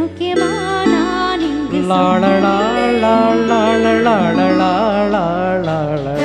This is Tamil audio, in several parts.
சௌக்கியமா நான் இங்கு லாளலா லாளலா லாளலா லாளலா.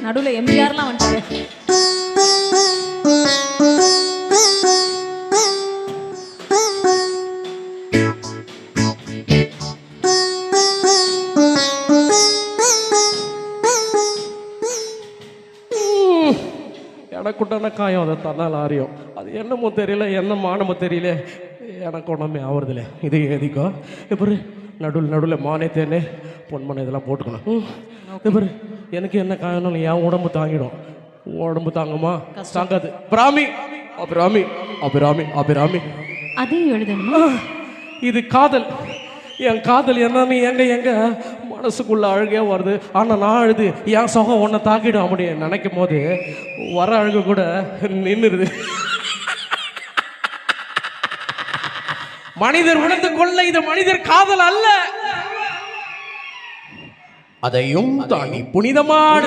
நடுவில் எம்ஜிஆர்லாம் வந்துட்டாரு. எனக்குண்டான காயம் அதை தன்னால் அறியும். அது என்னமோ தெரியல, என்ன மானமோ தெரியல, எனக்கு ஒன்றுமே ஆகுறதில்ல. இது எதிக்கோ இப்போ நடுவில் மானே தேனே பொன்மனை இதெல்லாம் போட்டுக்கணும். இப்போ எனக்கு என்ன காயம்னாலும் என் உடம்பு தாங்கிடும். உடம்பு தாங்குமா? தாங்காது. பிராமி அபிராமி அபிராமி அபிராமி அதையும் எழுதணுமா? இது காதல். என் காதல் என்னன்னு எங்க மனசுக்குள்ள அழுகே வருது. ஆனால் நான் அழுது என் சுகம் ஒன்றை தாக்கிடும் அப்படின்னு நினைக்கும் போது வர அழுக கூட நின்றுது. மனிதர் உணர்ந்து கொள்ள இது மனிதர் காதல் அல்ல, அதையும் தாண்டி புனிதமான